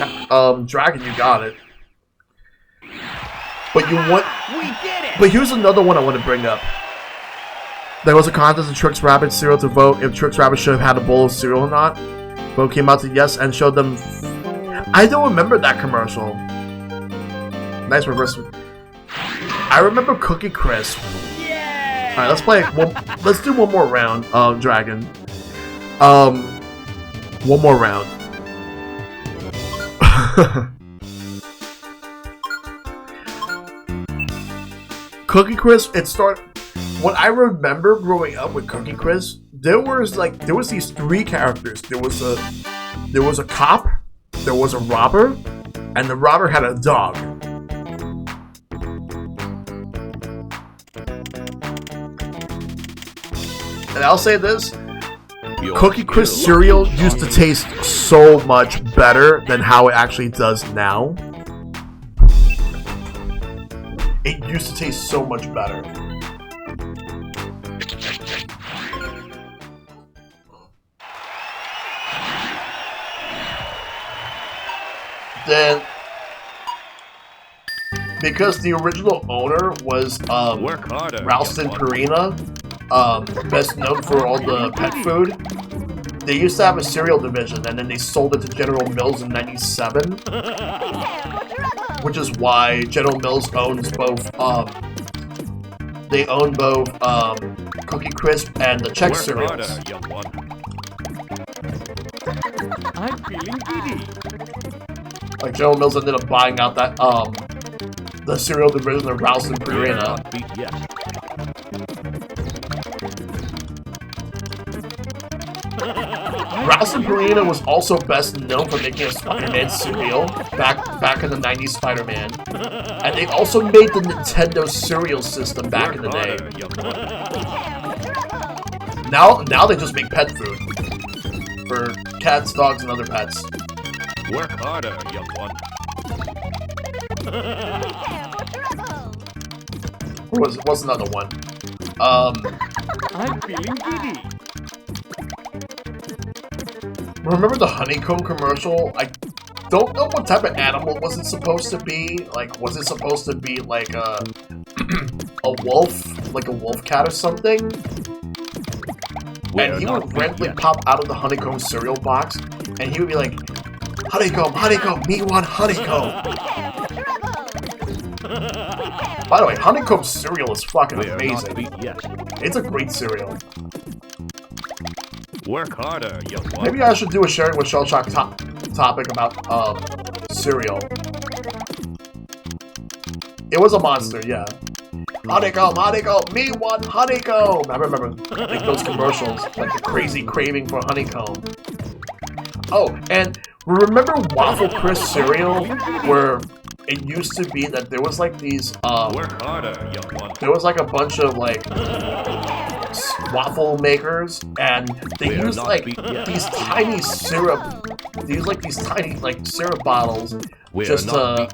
Dragon, you got it. But We did it. But here's another one I want to bring up. There was a contest in Trix Rabbit cereal to vote if Trix Rabbit should have had a bowl of cereal or not. Vote came out to yes and showed them. I don't remember that commercial. Nice reverse. I remember Cookie Crisp. Yeah. All right, let's play. Let's do one more round, Dragon. One more round. Cookie Crisp. What I remember growing up with Cookie Crisp, there was these three characters. There was a cop, there was a robber, and the robber had a dog. And I'll say this, Cookie Crisp cereal used to taste so much better than how it actually does now. It used to taste so much better. Then, because the original owner was Ralston Purina, best known for all the pet food, they used to have a cereal division, and then they sold it to General Mills in '97, which is why General Mills owns both. They own both Cookie Crisp and the Chex cereals. I'm feeling giddy. Like General Mills ended up buying out that the cereal division of Ralston Purina. Ralston Purina was also best known for making a Spider-Man cereal back in the 90s Spider-Man. And they also made the Nintendo cereal system back in the day. Now they just make pet food for cats, dogs, and other pets. Work harder, young one. What's another one? I'm feeling giddy. Remember the honeycomb commercial? I don't know what type of animal was it supposed to be. Like, was it supposed to be like a wolf, like a wolf cat or something? And he would randomly pop out of the honeycomb cereal box, and he would be like, "Honeycomb, honeycomb, me want honeycomb." By the way, honeycomb cereal is fucking amazing. It's a great cereal. Work harder, young one. Maybe I should do a sharing with Shellshock topic about cereal. It was a monster, yeah. Honeycomb, honeycomb, me want honeycomb. I remember like those commercials, like the crazy craving for honeycomb. Oh, and remember Waffle Crisp cereal, where it used to be that there was like these Work harder, young one. there was like a bunch of like waffle makers, and they used like these tiny syrup. They used like these tiny like syrup bottles just to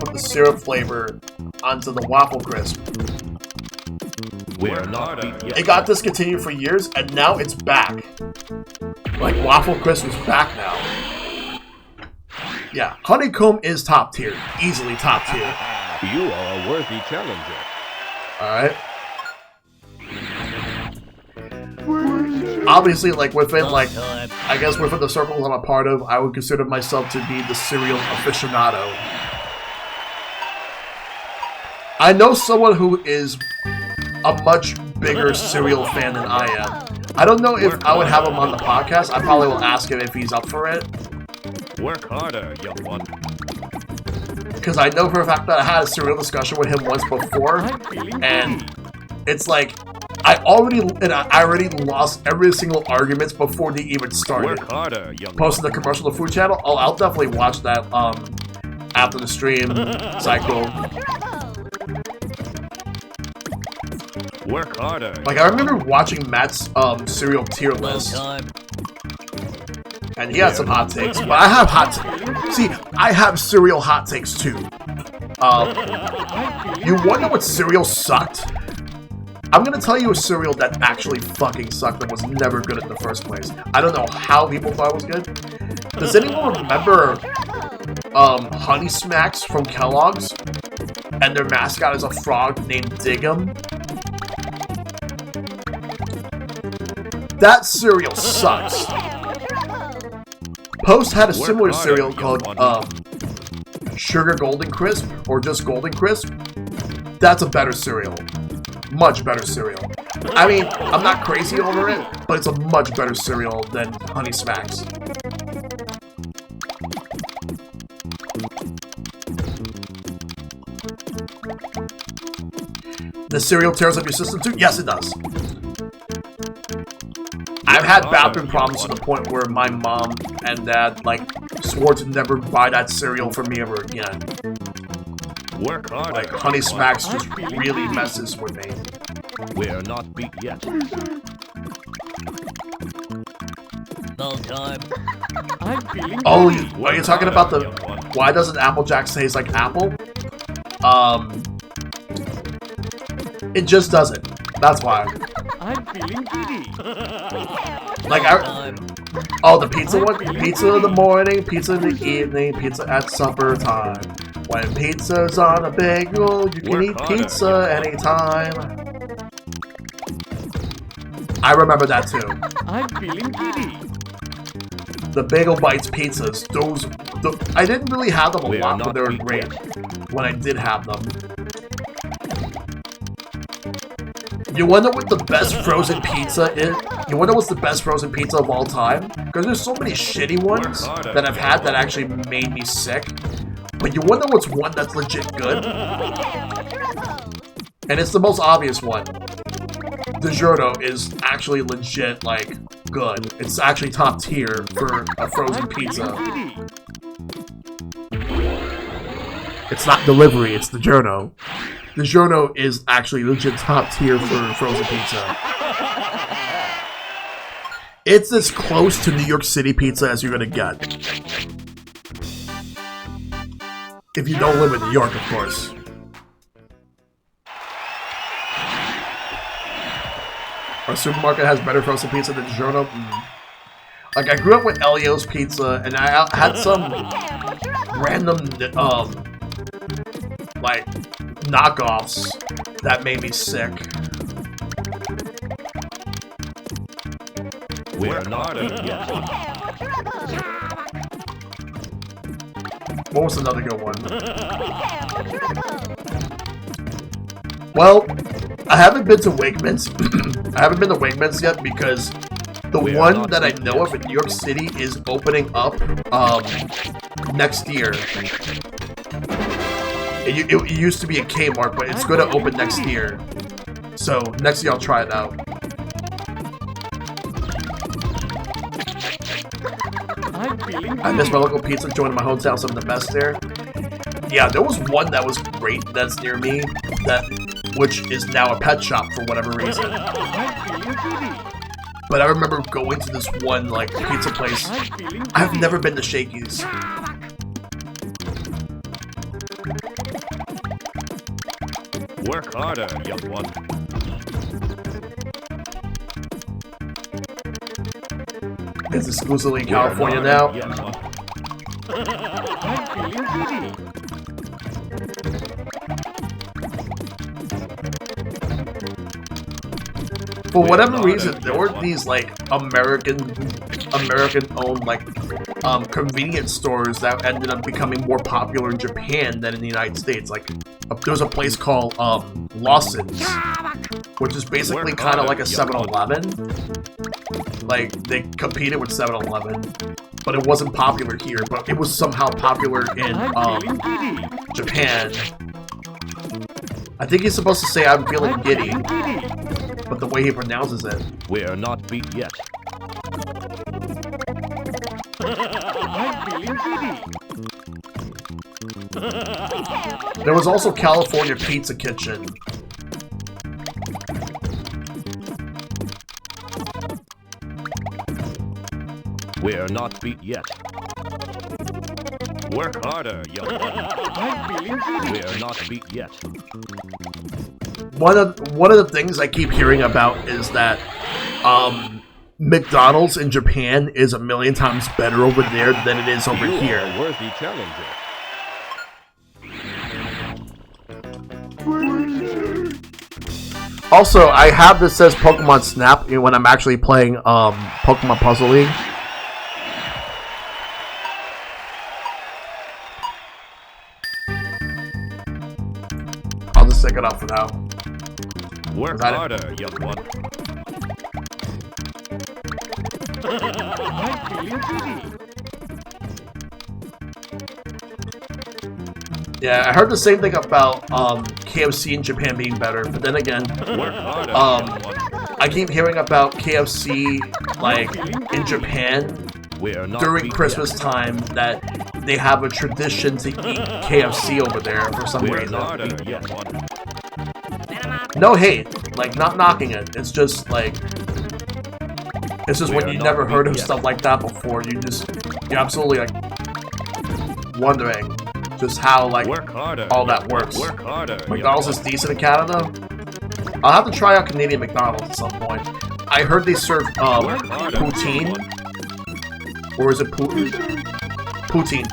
put the syrup flavor onto the Waffle Crisp. We're not. It got discontinued for years, and now it's back. Like Waffle Crisp is back now. Yeah, honeycomb is top tier, easily top tier. You are a worthy challenger. Alright. Obviously, like, within, like, I guess within the circles I'm a part of, I would consider myself to be the cereal aficionado. I know someone who is a much bigger cereal fan than I am. I don't know if I would have him on the podcast. I probably will ask him if he's up for it. Work harder, young one. Because I know for a fact that I had a cereal discussion with him once before, and it's like, I already lost every single argument before they even started. Work harder, young Posting the commercial to the Food Channel. Oh, I'll definitely watch that after the stream cycle. Work harder. Like, I remember watching Matt's cereal tier list, and he had some hot takes. But I have hot takes. See, I have cereal hot takes too. You wonder what cereal sucked? I'm gonna tell you a cereal that actually fucking sucked and was never good in the first place. I don't know how people thought it was good. Does anyone remember Honey Smacks from Kellogg's? And their mascot is a frog named Diggum? That cereal sucks. Post had a similar cereal called Sugar Golden Crisp, or just Golden Crisp. That's a better cereal. Much better cereal. I mean, I'm not crazy over it, but it's a much better cereal than Honey Smacks. The cereal tears up your system too? Yes, it does. I've had bathroom problems to the point where my mom and dad, like, swore to never buy that cereal for me ever again. Work harder. Like, Honey Smacks just really messes with me. We're not beat yet. No time. Oh, are you talking about the... Why doesn't Applejack taste like apple? It just doesn't. That's why. I'm feeling giddy. Like, oh, the pizza one? Pizza in the morning, pizza in the evening, pizza at supper time. When pizza's on a bagel, you can eat pizza anytime. I remember that too. I'm feeling giddy. The Bagel Bites pizzas, I didn't really have them a lot, but they were great when I did have them. You wonder what the best frozen pizza is? You wonder what's the best frozen pizza of all time? Because there's so many shitty ones that I've had that actually made me sick. But you wonder what's one that's legit good? And it's the most obvious one. DiGiorno is actually legit, like, good. It's actually top tier for a frozen pizza. It's not delivery, it's DiGiorno. DiGiorno is actually legit top tier for frozen pizza. It's as close to New York City pizza as you're gonna get. If you don't live in New York, of course. Our supermarket has better frozen pizza than DiGiorno. Like, I grew up with Elio's Pizza, and I had some random, like, knockoffs that made me sick. We're not yet. What was another good one? Well, I haven't been to Wegmans. I haven't been to Wegmans yet because the one that I know of in New York City is opening up next year. It used to be a Kmart, but it's going to open next year. So next year I'll try it out. I miss my local pizza joint in my hometown. Some of the best there. Yeah, there was one that was great that's near me, which is now a pet shop for whatever reason. But I remember going to this one like pizza place. I've never been to Shakey's. Work harder, young one. It's exclusively in California now. For whatever reason, there were these like American-owned like convenience stores that ended up becoming more popular in Japan than in the United States. Like there was a place called Lawson's, which is basically kind of like a 7-Eleven. Like they competed with 7-Eleven, but it wasn't popular here. But it was somehow popular in Japan. I think he's supposed to say "I'm feeling giddy," but the way he pronounces it. We are not beat yet. There was also California Pizza Kitchen. We are not beat yet. Work harder, young one. We are not beat yet. One of the things I keep hearing about is that McDonald's in Japan is a million times better over there than it is over here. A worthy challenger. Also, I have this says Pokemon Snap when I'm actually playing Pokemon Puzzle League. I'll just stick it up for now. Work harder, young one. Yeah, I heard the same thing about KFC in Japan being better, but then again, I keep hearing about KFC like in Japan during Christmas time that they have a tradition to eat KFC over there for some reason. No hate, like not knocking it. It's just like when you never heard of stuff like that before. You're absolutely like wondering just how like all that works. McDonald's is decent in Canada. I'll have to try out Canadian McDonald's at some point. I heard they serve poutine, or is it Putin? Poutine.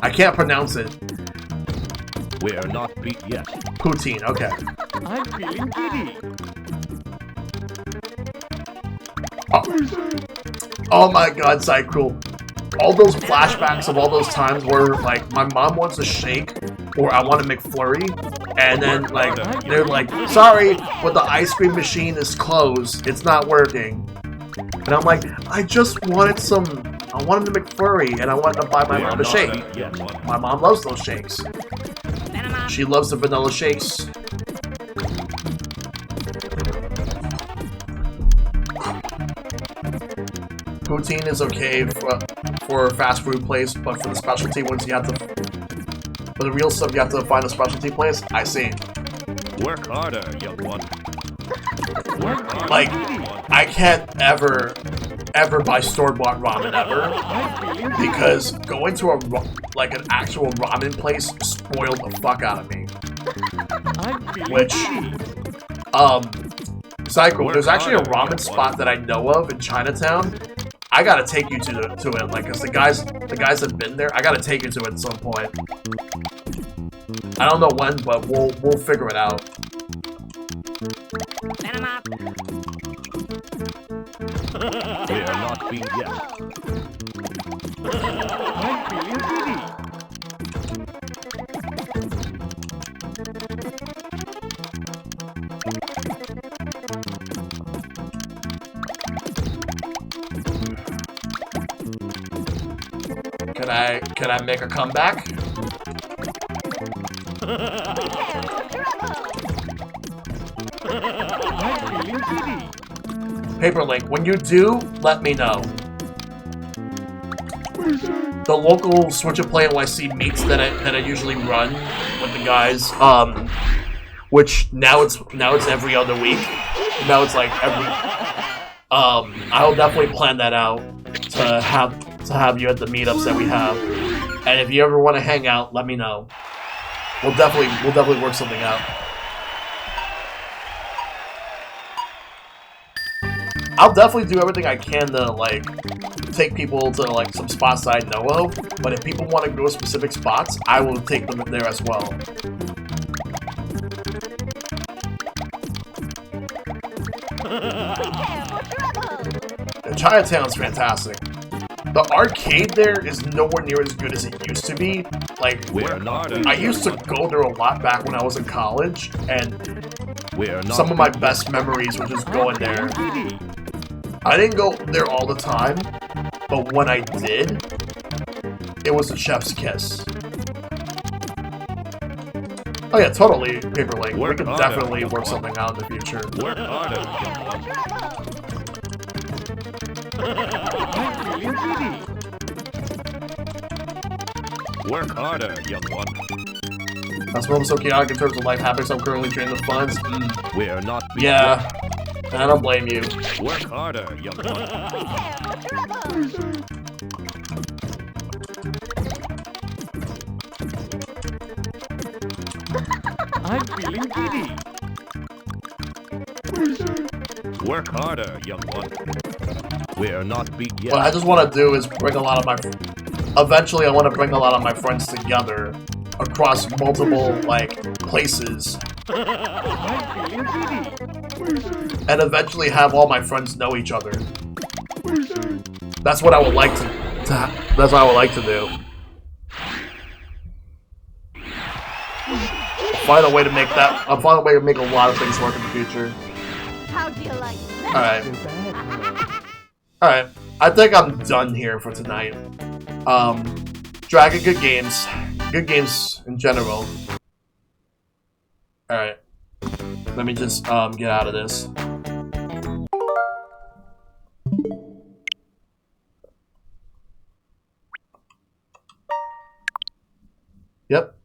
I can't pronounce it. We are not beat yet. Poutine. Okay. I'm feeling giddy. Oh my god, Cycruel. All those flashbacks of all those times where, like, my mom wants a shake, or I want a McFlurry, and then, like, they're like, sorry, but the ice cream machine is closed. It's not working. And I'm like, I just wanted I wanted a McFlurry, and I wanted to buy my mom a shake. My mom loves those shakes. She loves the vanilla shakes. Poutine is okay for a fast food place, but for the specialty ones, for the real stuff, you have to find a specialty place. I see. Work harder, young one. Like, I can't ever buy store-bought ramen ever, because going to an actual ramen place spoiled the fuck out of me. Which, Cycle, there's actually a ramen spot that I know of in Chinatown. I gotta take you to it, like, cause the guys have been there. I gotta take you to it at some point. I don't know when, but we'll figure it out. We are not beat yet. I'm feeling giddy. Can I make a comeback? I'm feeling giddy. Paperlink, when you do, let me know. The local Switch and Play NYC meets that I usually run with the guys, which now it's every other week. Now it's like every. I'll definitely plan that out to have you at the meetups that we have, and if you ever want to hang out, let me know. We'll definitely work something out. I'll definitely do everything I can to, like, take people to, like, some spots that I know of, but if people want to go to specific spots, I will take them there as well. Chinatown's fantastic. The arcade there is nowhere near as good as it used to be. Like, I used to go there a lot back when I was in college, and some of my best memories were just going there. I didn't go there all the time, but when I did, it was a chef's kiss. Oh yeah, totally, Paperlink. We can definitely work something out in the future. Work harder, young one. I'm feeling giddy. Work harder, young one. That's what I'm so chaotic in terms of life happenings. I'm currently draining the funds. We are not. Yeah, I don't blame you. Work harder, young one. I'm feeling giddy. Work harder, young one. We are not beat yet. What I just want to do is bring a lot of my... Eventually, I want to bring a lot of my friends together across multiple, like, places. I'm feeling giddy. And eventually have all my friends know each other. That's what I would like to that's what I would like to do. Find a way to make that... I'll find a way to make a lot of things work in the future. How do you like that? Alright. Alright. I think I'm done here for tonight. Dragon, good games. Good games in general. Alright. Let me just get out of this. Yep.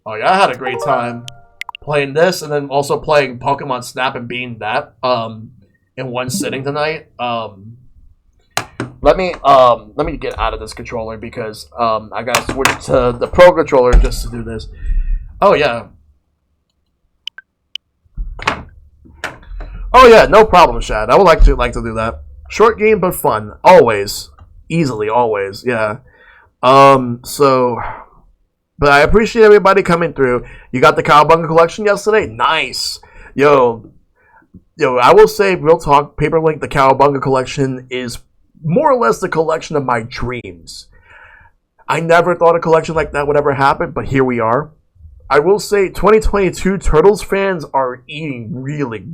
Oh yeah, I had a great time playing this, and then also playing Pokemon Snap and beating that in one sitting tonight. Let me get out of this controller because I gotta switch to the Pro controller just to do this. Oh yeah. Oh yeah, no problem, Shad. I would like to do that. Short game but fun, always, easily, always. Yeah. But I appreciate everybody coming through. You got the Cowabunga collection yesterday? Nice. Yo, I will say, real talk, Paperlink, the Cowabunga collection is more or less the collection of my dreams. I never thought a collection like that would ever happen, but here we are. I will say, 2022 Turtles fans are eating really good.